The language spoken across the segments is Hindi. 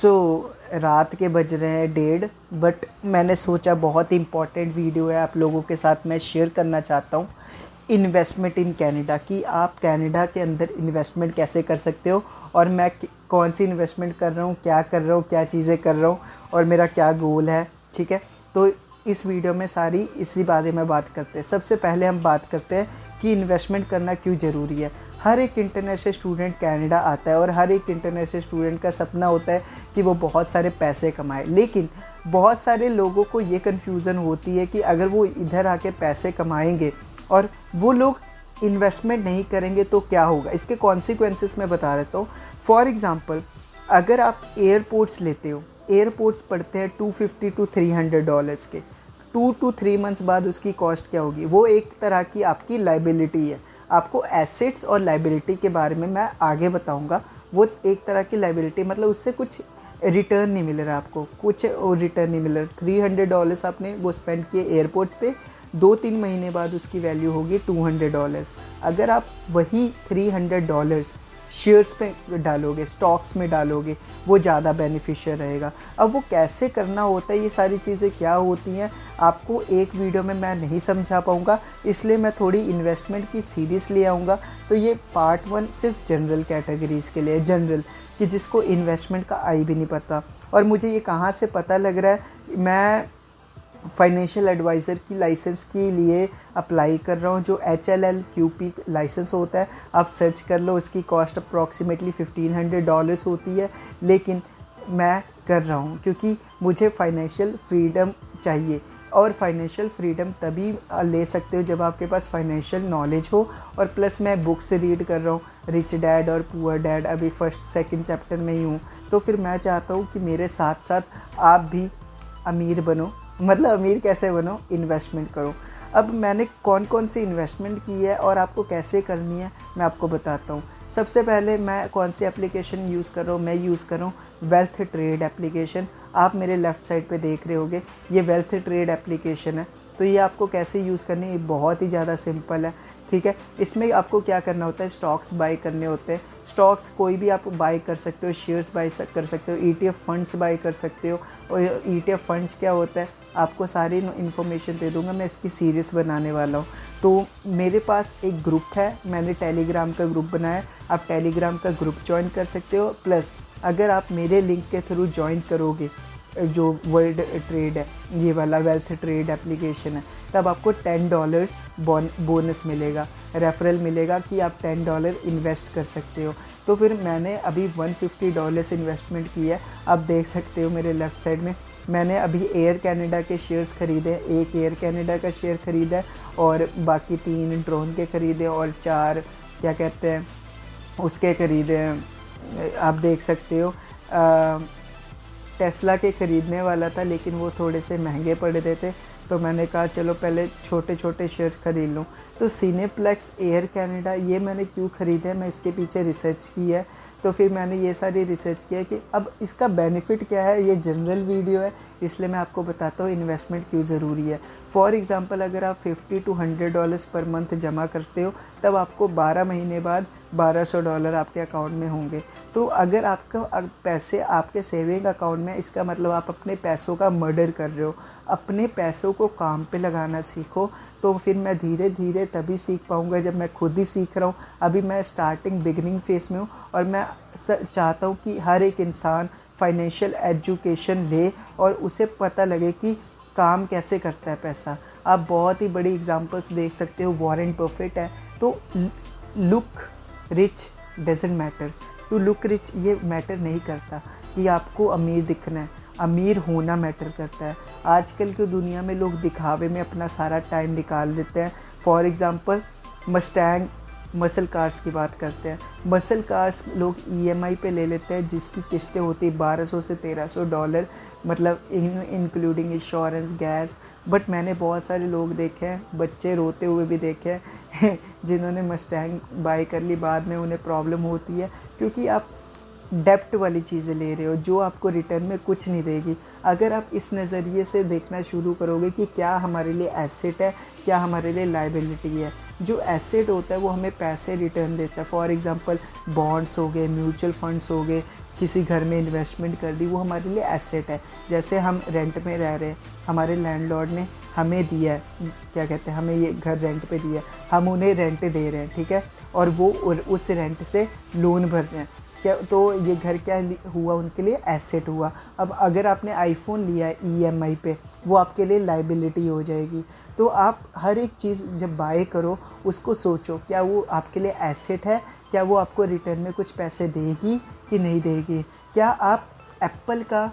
रात के बज रहे हैं 1:30, बट मैंने सोचा बहुत इम्पॉर्टेंट वीडियो है आप लोगों के साथ मैं शेयर करना चाहता हूँ। इन्वेस्टमेंट इन कनाडा कि आप कनाडा के अंदर इन्वेस्टमेंट कैसे कर सकते हो और मैं कौन सी इन्वेस्टमेंट कर रहा हूँ, क्या कर रहा हूँ, क्या चीज़ें कर रहा हूँ और मेरा क्या गोल है। ठीक है, तो इस वीडियो में सारी इसी बारे में बात करते हैं। सबसे पहले हम बात करते हैं कि इन्वेस्टमेंट करना क्यों ज़रूरी है। हर एक इंटरनेशनल स्टूडेंट कनाडा आता है और हर एक इंटरनेशनल स्टूडेंट का सपना होता है कि वो बहुत सारे पैसे कमाए, लेकिन बहुत सारे लोगों को ये कन्फ्यूज़न होती है कि अगर वो इधर आके पैसे कमाएंगे और वो लोग इन्वेस्टमेंट नहीं करेंगे तो क्या होगा। इसके कॉन्सिक्वेंसेस मैं बता देता हूँ। फॉर एग्ज़ाम्पल, अगर आप एयरपोर्ट्स लेते हो, एयरपोर्ट्स पड़ते हैं $250 to $300 के। 2 to 3 मंथ्स बाद उसकी कॉस्ट क्या होगी, वो एक तरह की आपकी लाइबिलिटी है। आपको एसेट्स और लाइबिलिटी के बारे में मैं आगे बताऊंगा। वो एक तरह की लाइबिलिटी मतलब उससे कुछ रिटर्न नहीं मिल रहा, आपको कुछ रिटर्न नहीं मिल रहा। $300 आपने वो स्पेंड किए एयरपोर्ट्स पे, 2-3 महीने बाद उसकी वैल्यू होगी $200। अगर आप वही $300 शेयर्स पे डालोगे, स्टॉक्स में डालोगे, वो ज़्यादा बेनिफिशियल रहेगा। अब वो कैसे करना होता है, ये सारी चीज़ें क्या होती हैं, आपको एक वीडियो में मैं नहीं समझा पाऊँगा, इसलिए मैं थोड़ी इन्वेस्टमेंट की सीरीज़ ले आऊँगा। तो ये पार्ट 1 सिर्फ जनरल कैटेगरीज़ के लिए, जनरल कि जिसको इन्वेस्टमेंट का आई भी नहीं पता। और मुझे ये कहाँ से पता लग रहा है, मैं फाइनेंशियल एडवाइज़र की लाइसेंस के लिए अप्लाई कर रहा हूँ, जो HLLQP लाइसेंस होता है। आप सर्च कर लो, उसकी कॉस्ट अप्रॉक्सीमेटली $1500 होती है, लेकिन मैं कर रहा हूँ क्योंकि मुझे फाइनेंशियल फ्रीडम चाहिए। और फाइनेंशियल फ्रीडम तभी ले सकते हो जब आपके पास फाइनेंशियल नॉलेज हो। और प्लस मैं बुक्स रीड कर रहा हूँ, रिच डैड और पुअर डैड, अभी 1st-2nd चैप्टर में ही हूँ। तो फिर मैं चाहता हूँ कि मेरे साथ साथ आप भी अमीर बनो। मतलब अमीर कैसे बनो, इन्वेस्टमेंट करो। अब मैंने कौन कौन सी इन्वेस्टमेंट की है और आपको कैसे करनी है मैं आपको बताता हूँ। सबसे पहले मैं कौन सी एप्लीकेशन यूज़ कर रहा हूँ, मैं यूज़ कर रहा हूँ वेल्थ ट्रेड एप्लीकेशन। आप मेरे लेफ़्ट साइड पे देख रहे होगे, ये वेल्थ ट्रेड एप्लीकेशन है। तो ये आपको कैसे यूज़ करनी है, ये बहुत ही ज़्यादा सिंपल है। ठीक है, इसमें आपको क्या करना होता है, स्टॉक्स बाई करने होते हैं। स्टॉक्स कोई भी आप बाई कर सकते हो, शेयर्स बाई कर सकते हो, ETF फंड्स बाई कर सकते हो। और ETF फंड्स क्या होता है आपको सारी इन्फॉर्मेशन दे दूंगा, मैं इसकी सीरीज़ बनाने वाला हूँ। तो मेरे पास एक ग्रुप है, मैंने टेलीग्राम का ग्रुप बनाया, आप टेलीग्राम का ग्रुप ज्वाइन कर सकते हो। प्लस अगर आप मेरे लिंक के थ्रू ज्वाइन करोगे, जो वर्ल्ड ट्रेड है, ये वाला वेल्थ ट्रेड एप्लीकेशन है, तब आपको $10 बोनस मिलेगा, रेफरल मिलेगा कि आप $10 इन्वेस्ट कर सकते हो। तो फिर मैंने अभी $150 इन्वेस्टमेंट की है। आप देख सकते हो मेरे लेफ़्ट साइड में मैंने अभी एयर कनाडा के शेयर्स ख़रीदे, एक एयर कनाडा का शेयर ख़रीदा है और बाकी 3 ड्रोन के ख़रीदे और 4 क्या कहते हैं उसके ख़रीदे हैं। आप देख सकते हो टेस्ला के ख़रीदने वाला था, लेकिन वो थोड़े से महंगे पड़ रहे थे, तो मैंने कहा चलो पहले छोटे छोटे शेयर्स ख़रीद लूँ। तो सिनेप्लेक्स एयर कनाडा ये मैंने क्यों ख़रीदा है, मैं इसके पीछे रिसर्च की है। तो फिर मैंने ये सारी रिसर्च किया कि अब इसका बेनिफिट क्या है। ये जनरल वीडियो है, इसलिए मैं आपको बताता हूँ इन्वेस्टमेंट क्यों ज़रूरी है। फॉर एग्ज़ाम्पल, अगर आप $50 to $100 पर मंथ जमा करते हो, तब आपको 12 महीने बाद $1200 आपके अकाउंट में होंगे। तो अगर आपका पैसे आपके सेविंग अकाउंट में, इसका मतलब आप अपने पैसों का मर्डर कर रहे हो। अपने पैसों को काम पे लगाना सीखो। तो फिर मैं धीरे धीरे तभी सीख पाऊँगा जब मैं खुद ही सीख रहा हूँ। अभी मैं स्टार्टिंग बिगनिंग फेस में हूँ और मैं चाहता हूँ कि हर एक इंसान फाइनेंशियल एजुकेशन ले और उसे पता लगे कि काम कैसे करता है पैसा। आप बहुत ही बड़ी एग्जांपल्स देख सकते हो, वॉरेन बफेट है। तो look rich doesn't matter, to look rich ये मैटर नहीं करता कि आपको अमीर दिखना है, अमीर होना मैटर करता है। आजकल की दुनिया में लोग दिखावे में अपना सारा टाइम निकाल देते हैं। For example, Mustang muscle cars की बात करते हैं। मसल कार्स लोग EMI पे ले लेते हैं, जिसकी किस्तें होती $1200 से $1300, मतलब इंक्लूडिंग इंश्योरेंस, गैस। बट मैंने बहुत सारे लोग देखे हैं, बच्चे रोते हुए भी देखे हैं जिन्होंने मस्टैंग बाई कर ली, बाद में उन्हें प्रॉब्लम होती है क्योंकि आप डेप्ट वाली चीज़ें ले रहे हो जो आपको रिटर्न में कुछ नहीं देगी। अगर आप इस नज़रिए से देखना शुरू करोगे कि क्या हमारे लिए एसेट है, क्या हमारे लिए लायबिलिटी है, जो एसेट होता है वो हमें पैसे रिटर्न देता है। फॉर एग्ज़ाम्पल बॉन्ड्स हो गए, म्यूचुअल फंड्स हो गए, किसी घर में इन्वेस्टमेंट कर दी, वो हमारे लिए एसेट है। जैसे हम रेंट में रह रहे हैं, हमारे लैंडलॉर्ड ने हमें दिया है, क्या कहते हैं, हमें ये घर रेंट पे दिया है, हम उन्हें रेंट दे रहे हैं, ठीक है, और वो उस रेंट से लोन भर रहे हैं, क्या, तो ये घर क्या हुआ, उनके लिए एसेट हुआ। अब अगर आपने आईफोन लिया है ईएमआई पे, वो आपके लिए लाइबिलिटी हो जाएगी। तो आप हर एक चीज़ जब बाय करो उसको सोचो, क्या वो आपके लिए एसेट है, क्या वो आपको रिटर्न में कुछ पैसे देगी कि नहीं देगी। क्या आप एप्पल का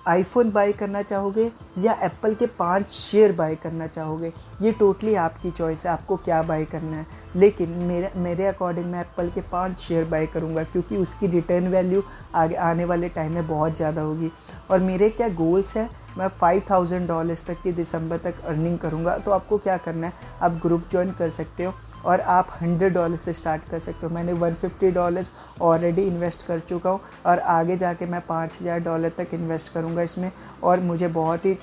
आईफोन बाय करना चाहोगे या एप्पल के 5 शेयर बाय करना चाहोगे, ये टोटली आपकी चॉइस है, आपको क्या बाय करना है। लेकिन मेरे अकॉर्डिंग मैं एप्पल के 5 शेयर बाय करूँगा, क्योंकि उसकी रिटर्न वैल्यू आगे आने वाले टाइम में बहुत ज़्यादा होगी। और मेरे क्या गोल्स है, मैं $5000 तक की दिसंबर तक अर्निंग करूँगा। तो आपको क्या करना है, आप ग्रुप ज्वाइन कर सकते हो और आप $100 से स्टार्ट कर सकते हो। मैंने $150 ऑलरेडी इन्वेस्ट कर चुका हूँ और आगे जाके मैं $5000 तक इन्वेस्ट करूँगा इसमें। और मुझे बहुत ही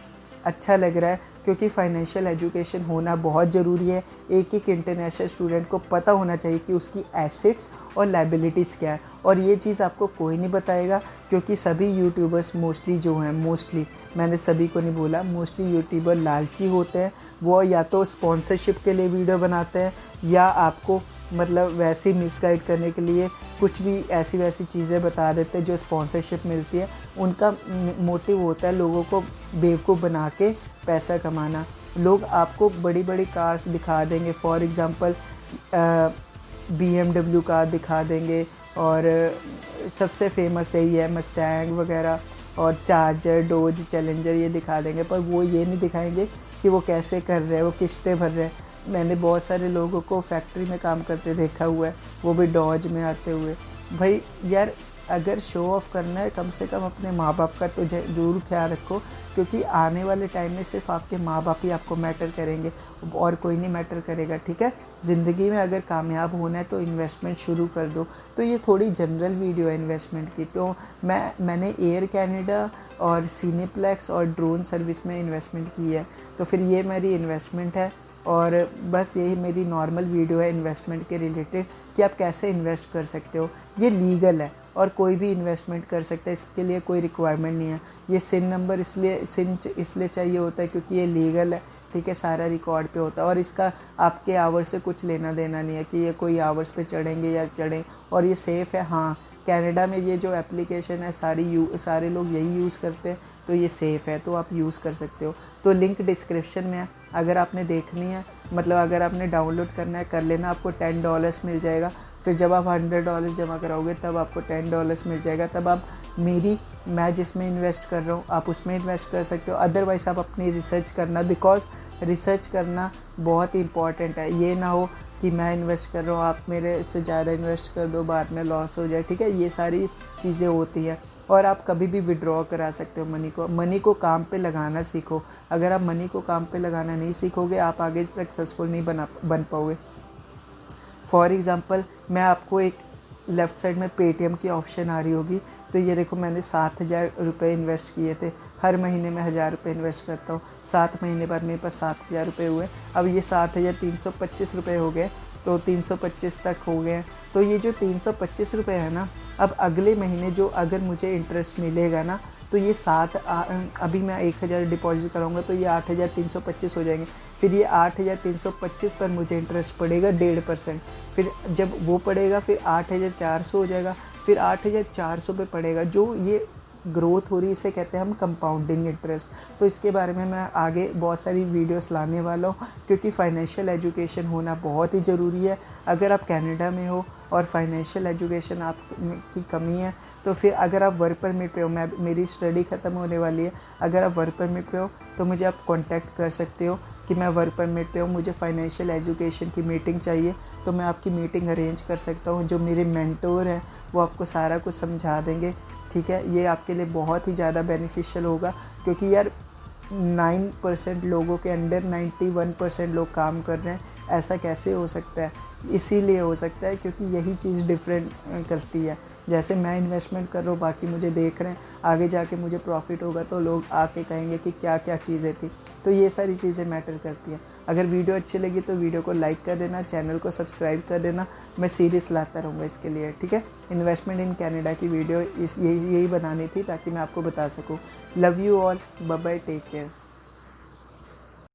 अच्छा लग रहा है, क्योंकि फाइनेंशियल एजुकेशन होना बहुत ज़रूरी है। एक इंटरनेशनल स्टूडेंट को पता होना चाहिए कि उसकी एसेट्स और लाइबिलिटीज़ क्या है। और ये चीज़ आपको कोई नहीं बताएगा, क्योंकि सभी यूट्यूबर्स मोस्टली मैंने सभी को नहीं बोला, मोस्टली यूट्यूबर लालची होते हैं। वो या तो स्पॉन्सरशिप के लिए वीडियो बनाते हैं या आपको मतलब वैसे ही मिसगाइड करने के लिए कुछ भी ऐसी वैसी चीज़ें बता देते हैं जो स्पॉन्सरशिप मिलती है। उनका मोटिव होता है लोगों को बेवकूफ़ बना के पैसा कमाना। लोग आपको बड़ी बड़ी कार्स दिखा देंगे, फॉर एग्ज़ाम्पल BMW कार दिखा देंगे, और सबसे फेमस यही है मस्टैंग वगैरह, और चार्जर, डोज, चैलेंजर ये दिखा देंगे, पर वो ये नहीं दिखाएंगे कि वो कैसे कर रहे हैं, वो किस्तें भर रहे हैं। मैंने बहुत सारे लोगों को फैक्ट्री में काम करते देखा हुआ है, वो भी डॉज में आते हुए। भाई यार, अगर शो ऑफ करना है, कम से कम अपने माँ बाप का तो ज़रूर ख्याल रखो, क्योंकि आने वाले टाइम में सिर्फ आपके माँ बाप ही आपको मैटर करेंगे और कोई नहीं मैटर करेगा, ठीक है। ज़िंदगी में अगर कामयाब होना है तो इन्वेस्टमेंट शुरू कर दो। तो ये थोड़ी जनरल वीडियो है इन्वेस्टमेंट की। तो मैंने एयर कैनेडा और सिनेप्लेक्स और ड्रोन सर्विस में इन्वेस्टमेंट की है, तो फिर ये मेरी इन्वेस्टमेंट है। और बस यही मेरी नॉर्मल वीडियो है इन्वेस्टमेंट के रिलेटेड, कि आप कैसे इन्वेस्ट कर सकते हो। ये लीगल है और कोई भी इन्वेस्टमेंट कर सकता है, इसके लिए कोई रिक्वायरमेंट नहीं है। ये सिन नंबर इसलिए चाहिए होता है क्योंकि ये लीगल है, ठीक है, सारा रिकॉर्ड पे होता है। और इसका आपके आवर्स से कुछ लेना देना नहीं है कि ये कोई आवर्स पे चढ़ेंगे या चढ़ें। और ये सेफ़ है। हाँ, कनाडा में ये जो एप्लीकेशन है सारे लोग यही यूज़ करते हैं, तो ये सेफ़ है, तो आप यूज़ कर सकते हो। तो लिंक डिस्क्रिप्शन में है, अगर आपने देखनी है, मतलब अगर आपने डाउनलोड करना है कर लेना, आपको $10 मिल जाएगा। फिर जब आप $100 जमा कराओगे तब आपको $10 मिल जाएगा। तब आप मैं जिसमें इन्वेस्ट कर रहा हूँ आप उसमें इन्वेस्ट कर सकते हो। अदरवाइज़ आप अपनी रिसर्च करना, बिकॉज रिसर्च करना बहुत इंपॉर्टेंट है। ये ना हो कि मैं इन्वेस्ट कर रहा हूँ, आप मेरे से ज़्यादा इन्वेस्ट कर दो, बाद में लॉस हो जाए, ठीक है। ये सारी चीज़ें होती हैं। और आप कभी भी विड्रॉ करा सकते हो मनी को काम पे लगाना सीखो। अगर आप मनी को काम पे लगाना नहीं सीखोगे, आप आगे सक्सेसफुल नहीं बन पाओगे। फॉर एग्ज़ाम्पल, मैं आपको एक लेफ़्ट साइड में पेटीएम की ऑप्शन आ रही होगी, तो ये देखो मैंने $7000 इन्वेस्ट किए थे। हर महीने में $1000 इन्वेस्ट करता हूँ, 7 महीने बाद मेरे पास $7000 हुए। अब ये $7325 हो गए, तो 325 तक हो गए। तो ये जो $325 है ना, अब अगले महीने जो अगर मुझे इंटरेस्ट मिलेगा ना, तो ये अभी मैं 1000 डिपॉजिट कराऊंगा तो ये 8325 हो जाएंगे। फिर ये 8325 पर मुझे इंटरेस्ट पड़ेगा 1.5%। फिर जब वो पड़ेगा फिर 8400 हो जाएगा, फिर 8400 पे पड़ेगा। जो ये ग्रोथ हो रही है इसे कहते हैं हम कंपाउंडिंग इंटरेस्ट। तो इसके बारे में मैं आगे बहुत सारी वीडियोस लाने वाला हूँ, क्योंकि फाइनेंशियल एजुकेशन होना बहुत ही ज़रूरी है। अगर आप कनाडा में हो और फाइनेंशियल एजुकेशन आपकी कमी है, तो फिर अगर आप वर्क परमिट पे हो, मेरी स्टडी ख़त्म होने वाली है, अगर आप वर्क परमिट पे हो तो मुझे आप कांटेक्ट कर सकते हो कि मैं वर्क परमिट पे हूँ, मुझे फाइनेंशियल एजुकेशन की मीटिंग चाहिए, तो मैं आपकी मीटिंग अरेंज कर सकता हूँ। जो मेरे मेंटोर हैं वो आपको सारा कुछ समझा देंगे, ठीक है। ये आपके लिए बहुत ही ज़्यादा बेनिफिशियल होगा, क्योंकि यार 9% लोगों के अंडर 91% लोग काम कर रहे हैं। ऐसा कैसे हो सकता है? इसीलिए हो सकता है क्योंकि यही चीज़ डिफरेंट करती है। जैसे मैं इन्वेस्टमेंट कर रहा हूँ, बाकी मुझे देख रहे हैं, आगे जाके मुझे प्रॉफिट होगा तो लोग आके कहेंगे कि क्या क्या चीज़ें थी। तो ये सारी चीज़ें मैटर करती हैं। अगर वीडियो अच्छी लगी तो वीडियो को लाइक कर देना, चैनल को सब्सक्राइब कर देना। मैं सीरीज़ लाता रहूँगा इसके लिए, ठीक है। इन्वेस्टमेंट इन कनाडा की वीडियो यही बनानी थी ताकि मैं आपको बता सकूँ। Love you all, bye bye, take care.